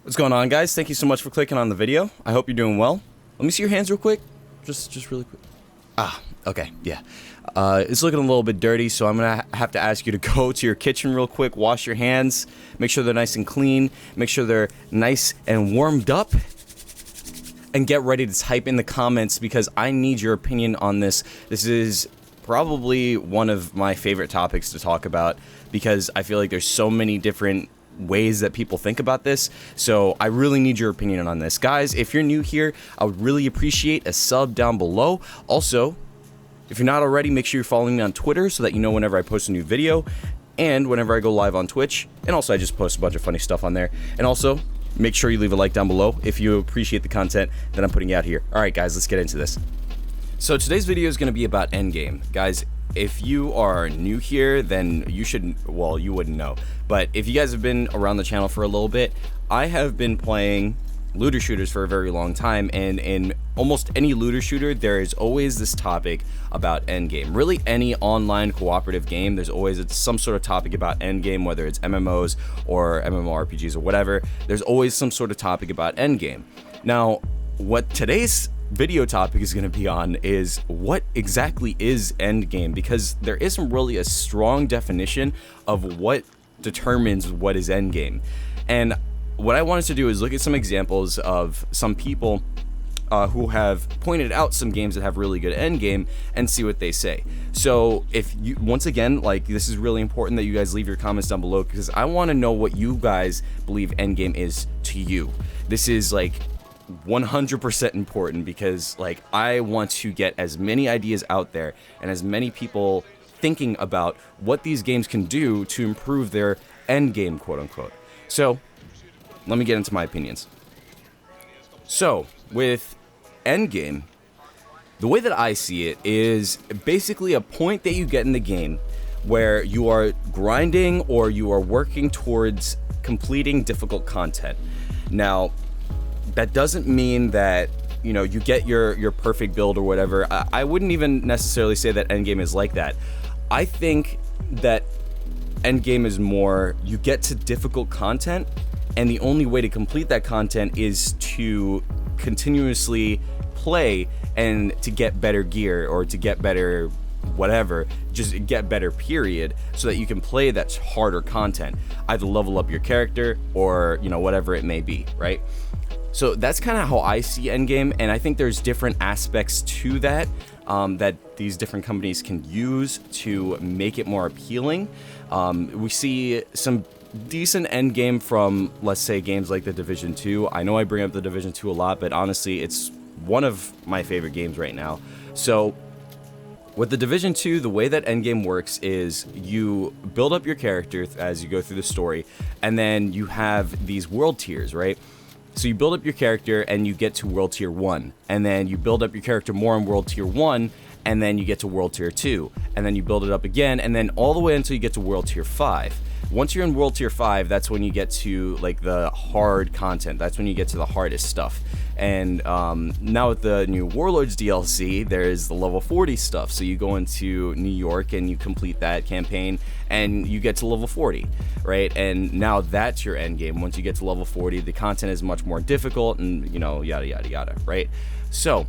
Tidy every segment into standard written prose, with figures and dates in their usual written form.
What's going on, guys? Thank you so much for clicking on the video. I hope you're doing well. Let me see your hands real quick. Just really quick. Okay, yeah. It's looking a little bit dirty, so I'm gonna have to ask you to go to your kitchen real quick, wash your hands, make sure they're nice and clean, make sure they're nice and warmed up, and get ready to type in the comments because I need your opinion on this. This is probably one of my favorite topics to talk about because I feel like there's so many different ways that people think about this, so I really need your opinion on this. Guys, if you're new here, I would really appreciate a sub down below. Also, if you're not already, make sure you're following me on Twitter so that you know whenever I post a new video and whenever I go live on Twitch. And also, I just post a bunch of funny stuff on there. And also, make sure you leave a like down below if you appreciate the content that I'm putting out here. Alright guys, let's get into this. So today's video is going to be about Endgame. Guys, if you are new here, then you should, well, you wouldn't know. But if you guys have been around the channel for a little bit, I have been playing looter shooters for a very long time, and in almost any looter shooter, there is always this topic about Endgame. Really, any online cooperative game, there's always some sort of topic about Endgame, whether it's MMOs or MMORPGs or whatever. There's always some sort of topic about Endgame. Now, what today's video topic is going to be on is what exactly is Endgame, because there isn't really a strong definition of what determines what is Endgame. And what I wanted to do is look at some examples of some people who have pointed out some games that have really good endgame and see what they say. So if you, once again, like, this is really important that you guys leave your comments down below because I want to know what you guys believe endgame is to you. This is like 100% important because, like, I want to get as many ideas out there and as many people thinking about what these games can do to improve their endgame, quote unquote. So let me get into my opinions. So with endgame, the way that I see it is basically a point that you get in the game where you are grinding or you are working towards completing difficult content. Now, that doesn't mean that, you know, you get your perfect build or whatever. I wouldn't even necessarily say that endgame is like that. I think that endgame is more, you get to difficult content, and the only way to complete that content is to continuously play and to get better gear or to get better whatever, just get better period, so that you can play that harder content, either level up your character or, you know, whatever it may be, right? So that's kind of how I see endgame, and I think there's different aspects to that that these different companies can use to make it more appealing. We see some decent endgame from, let's say, games like the Division 2. I know I bring up the Division 2 a lot, but honestly, it's one of my favorite games right now. So with the Division 2, the way that endgame works is you build up your character as you go through the story, and then you have these world tiers, right? So you build up your character and you get to World Tier 1, and then you build up your character more in World Tier 1, and then you get to World Tier 2, and then you build it up again, and then all the way until you get to World Tier 5. Once you're in World Tier 5, that's when you get to, like, the hard content. That's when you get to the hardest stuff. And now with the new Warlords DLC, there's the level 40 stuff. So you go into New York and you complete that campaign and you get to level 40, right? And now that's your end game. Once you get to level 40, the content is much more difficult and, you know, yada, yada, yada, right? So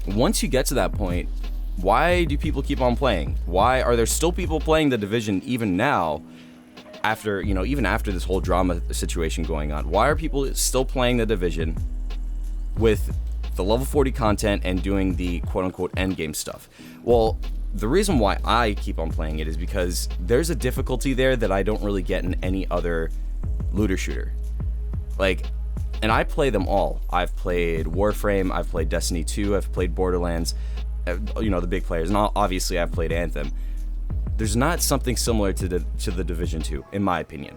once you get to that point, why do people keep on playing? Why are there still people playing the Division even now? After, you know, even after this whole drama situation going on, why are people still playing the Division with the level 40 content and doing the quote-unquote endgame stuff? Well, the reason why I keep on playing it is because there's a difficulty there that I don't really get in any other looter shooter. Like, and I play them all. I've played Warframe, I've played Destiny 2, I've played Borderlands, you know, the big players, and obviously I've played Anthem. There's not something similar to the Division 2, in my opinion,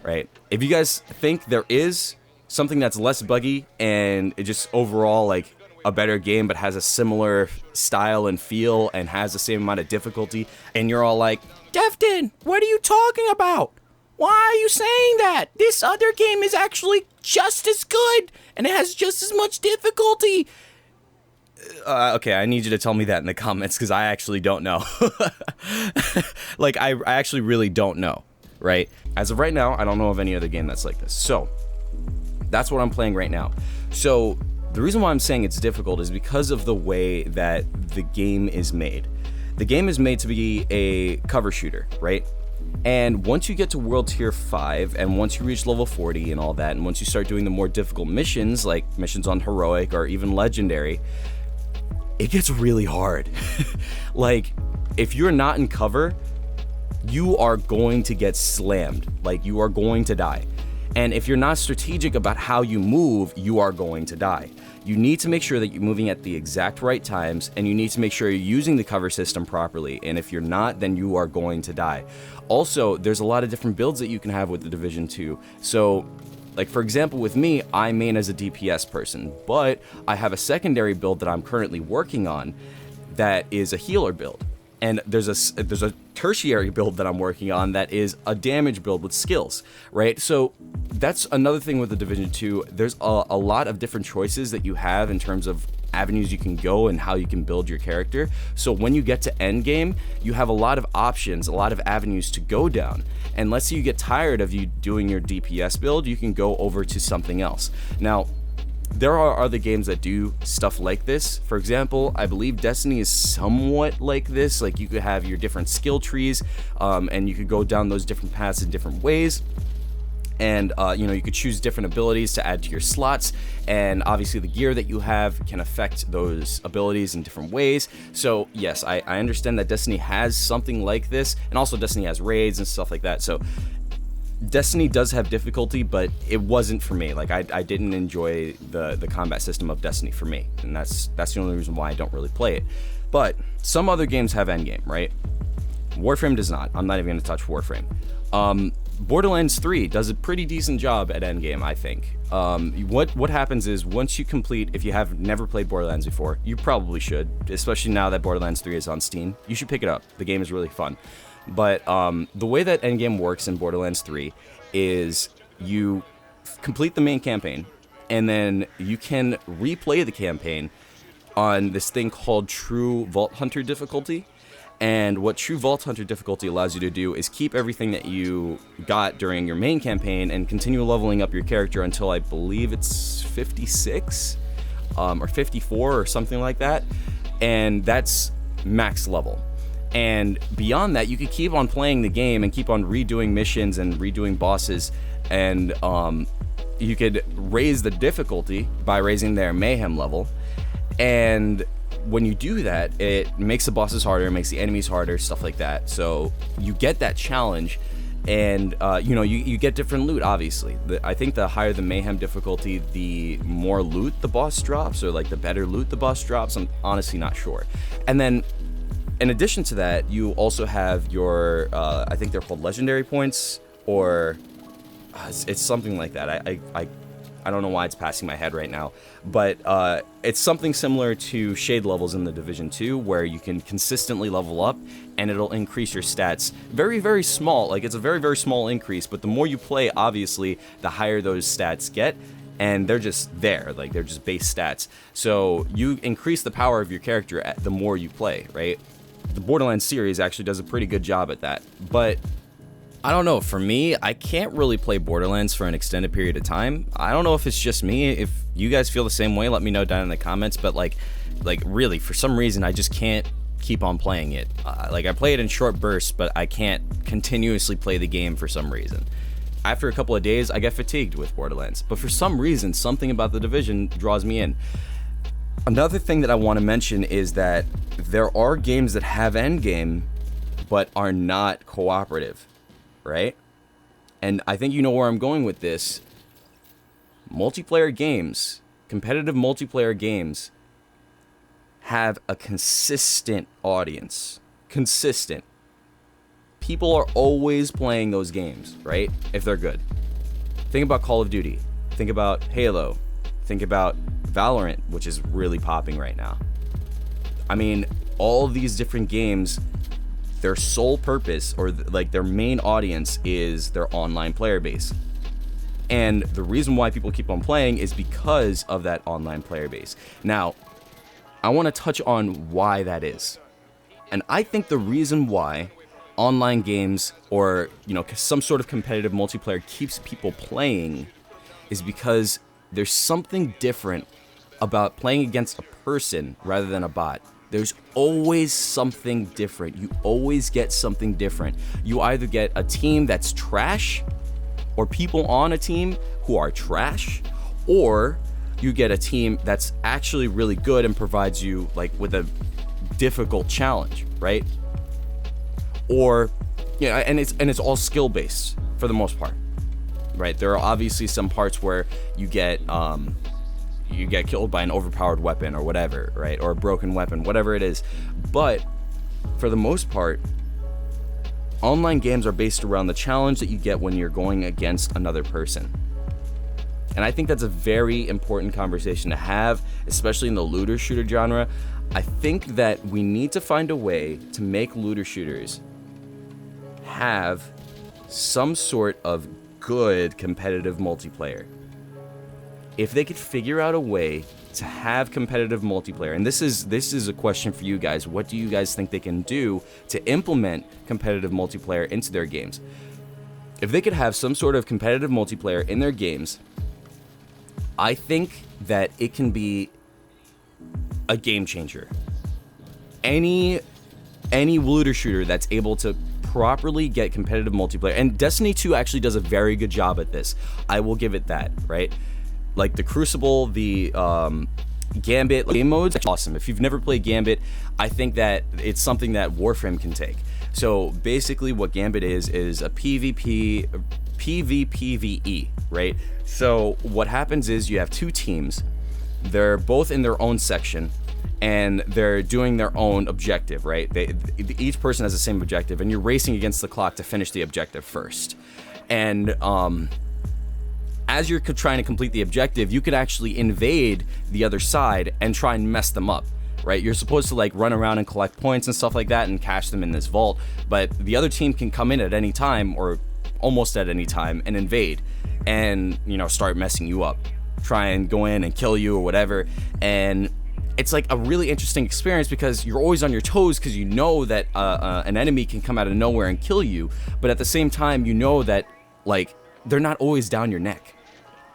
right? If you guys think there is something that's less buggy and it just overall like a better game but has a similar style and feel and has the same amount of difficulty, and you're all like, Defton, what are you talking about? Why are you saying that? This other game is actually just as good and it has just as much difficulty. Okay, I need you to tell me that in the comments because I actually don't know. Like, I actually really don't know, right? As of right now, I don't know of any other game that's like this. So, That's what I'm playing right now. So the reason why I'm saying it's difficult is because of the way that the game is made. The game is made to be a cover shooter, right? And once you get to World Tier 5, and once you reach level 40 and all that, and once you start doing the more difficult missions, like missions on Heroic or even Legendary, it gets really hard. Like, if you're not in cover, you are going to get slammed. Like, you are going to die. And if you're not strategic about how you move, you are going to die. You need to make sure that you're moving at the exact right times, and you need to make sure you're using the cover system properly. And if you're not, then you are going to die. Also, there's a lot of different builds that you can have with the Division 2. So, like, for example, with me, I main as a DPS person, but I have a secondary build that I'm currently working on that is a healer build. And there's a tertiary build that I'm working on that is a damage build with skills, right? So that's another thing with the Division 2. There's a lot of different choices that you have in terms of avenues you can go and how you can build your character. So when you get to Endgame, you have a lot of options, a lot of avenues to go down. And let's say you get tired of you doing your DPS build, you can go over to something else. Now, there are other games that do stuff like this. For example, I believe Destiny is somewhat like this. Like, you could have your different skill trees, and you could go down those different paths in different ways. And you could choose different abilities to add to your slots, and obviously the gear that you have can affect those abilities in different ways. So yes, I understand that Destiny has something like this, and also Destiny has raids and stuff like that. So Destiny does have difficulty, but it wasn't for me. Like, I didn't enjoy the combat system of Destiny for me, and that's the only reason why I don't really play it. But some other games have Endgame, right? Warframe does not. I'm not even going to touch Warframe. Borderlands 3 does a pretty decent job at Endgame, I think. What happens is, once you complete, if you have never played Borderlands before, you probably should, especially now that Borderlands 3 is on Steam. You should pick it up. The game is really fun. But the way that Endgame works in Borderlands 3 is you complete the main campaign, and then you can replay the campaign on this thing called True Vault Hunter difficulty. And what True Vault Hunter difficulty allows you to do is keep everything that you got during your main campaign and continue leveling up your character until, I believe it's 56 or 54 or something like that. And that's max level. And beyond that, you could keep on playing the game and keep on redoing missions and redoing bosses, and you could raise the difficulty by raising their mayhem level. And when you do that, it makes the bosses harder, it makes the enemies harder, stuff like that. So you get that challenge, and you get different loot, obviously. I think the higher the mayhem difficulty, the more loot the boss drops, or like the better loot the boss drops. I'm honestly not sure. And then in addition to that, you also have your, I think they're called legendary points, or it's something like that. I don't know why it's passing my head right now, but it's something similar to shade levels in the Division 2, where you can consistently level up, and it'll increase your stats. Very, very small, like it's a very, very small increase, but the more you play, obviously, the higher those stats get. And they're just there, like they're just base stats. So you increase the power of your character the more you play, right? The Borderlands series actually does a pretty good job at that. But I don't know, for me, I can't really play Borderlands for an extended period of time. I don't know if it's just me. If you guys feel the same way, let me know down in the comments. But like really, for some reason, I just can't keep on playing it. Like, I play it in short bursts, but I can't continuously play the game for some reason. After a couple of days, I get fatigued with Borderlands. But for some reason, something about the Division draws me in. Another thing that I want to mention is that there are games that have Endgame, but are not cooperative, right? And I think you know where I'm going with this. Multiplayer games, competitive multiplayer games, have a consistent audience. Consistent. People are always playing those games, right? If they're good. Think about Call of Duty. Think about Halo. Think about Valorant, which is really popping right now. I mean, all of these different games, their sole purpose, or like their main audience, is their online player base. And the reason why people keep on playing is because of that online player base. Now, I want to touch on why that is. And I think the reason why online games, or some sort of competitive multiplayer, keeps people playing is because there's something different about playing against a person rather than a bot. There's always something different. You always get something different. You either get a team that's trash, or people on a team who are trash, or you get a team that's actually really good and provides you like with a difficult challenge, right? Or, yeah, and it's all skill based for the most part, right? There are obviously some parts where you get killed by an overpowered weapon or whatever, right? Or a broken weapon, whatever it is. But for the most part, online games are based around the challenge that you get when you're going against another person. And I think that's a very important conversation to have, especially in the looter shooter genre. I think that we need to find a way to make looter shooters have some sort of good competitive multiplayer. If they could figure out a way to have competitive multiplayer, and this is a question for you guys, what do you guys think they can do to implement competitive multiplayer into their games? If they could have some sort of competitive multiplayer in their games, I think that it can be a game changer. Any looter shooter that's able to properly get competitive multiplayer, and Destiny 2 actually does a very good job at this, I will give it that, right? Like the Crucible, the Gambit game modes, awesome. If you've never played Gambit, I think that it's something that Warframe can take. So basically what Gambit is a PvPvE, right? So what happens is you have two teams. They're both in their own section, and they're doing their own objective, right? Each person has the same objective, and you're racing against the clock to finish the objective first. And as you're trying to complete the objective, you could actually invade the other side and try and mess them up, right? You're supposed to like run around and collect points and stuff like that and cache them in this vault, but the other team can come in at any time, or almost at any time, and invade and, you know, start messing you up, try and go in and kill you or whatever. And it's like a really interesting experience because you're always on your toes, because you know that an enemy can come out of nowhere and kill you, but at the same time, you know that like they're not always down your neck.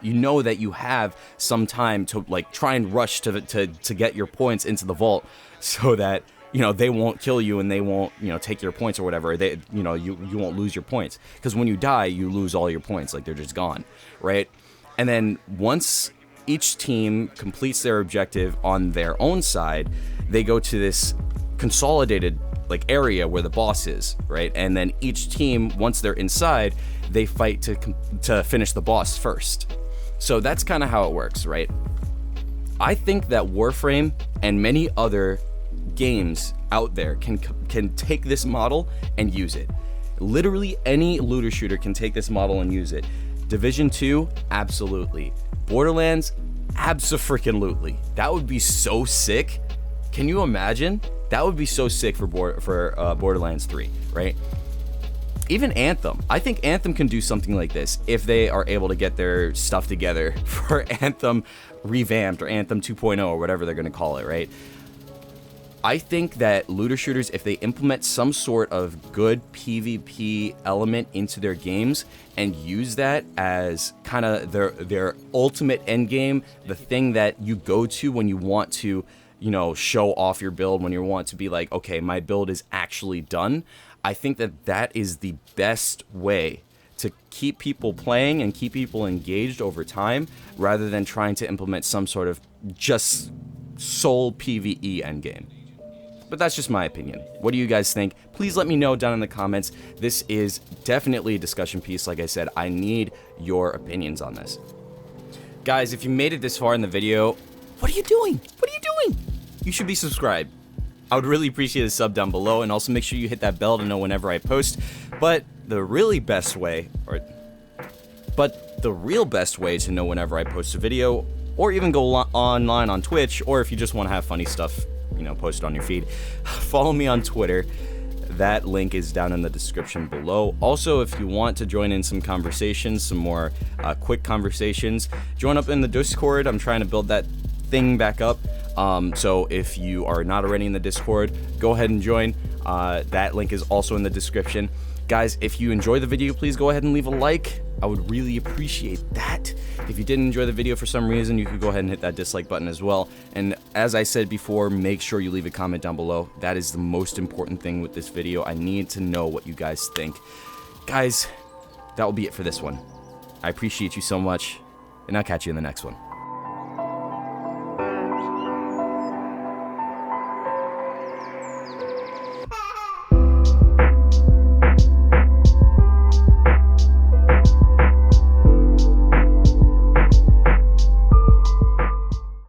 You know that you have some time to like try and rush to get your points into the vault, so that, you know, they won't kill you and they won't, you know, take your points or whatever. They, you know, you won't lose your points, because when you die, you lose all your points, like they're just gone, right? And then once each team completes their objective on their own side, they go to this consolidated like area where the boss is, right? And then each team, once they're inside, they fight to finish the boss first. So that's kind of how it works, right? I think that Warframe and many other games out there can take this model and use it. Literally any looter shooter can take this model and use it. Division 2, absolutely. Borderlands, abso-freaking-lutely. That would be so sick. Can you imagine? That would be so sick for Borderlands 3, right? Even Anthem. I think Anthem can do something like this if they are able to get their stuff together for Anthem Revamped or Anthem 2.0 or whatever they're going to call it, right? I think that looter shooters, if they implement some sort of good PvP element into their games and use that as kind of their ultimate end game, the thing that you go to when you want to, you know, show off your build, when you want to be like, okay, my build is actually done, I think that that is the best way to keep people playing and keep people engaged over time, rather than trying to implement some sort of just sole PvE endgame. But that's just my opinion. What do you guys think? Please let me know down in the comments. This is definitely a discussion piece. Like I said, I need your opinions on this. Guys, if you made it this far in the video, what are you doing? What are you doing? You should be subscribed. I would really appreciate a sub down below, and also make sure you hit that bell to know whenever I post. But the real best way to know whenever I post a video, or even go online on Twitch, or if you just want to have funny stuff, you know, posted on your feed, follow me on Twitter. That link is down in the description below. Also, if you want to join in some conversations, some more quick conversations, join up in the Discord. I'm trying to build that thing back up. So if you are not already in the Discord, go ahead and join. That link is also in the description. Guys, if you enjoy the video, please go ahead and leave a like. I would really appreciate that. If you didn't enjoy the video for some reason, you could go ahead and hit that dislike button as well. And as I said before, make sure you leave a comment down below. That is the most important thing with this video. I need to know what you guys think. Guys, that will be it for this one. I appreciate you so much, and I'll catch you in the next one.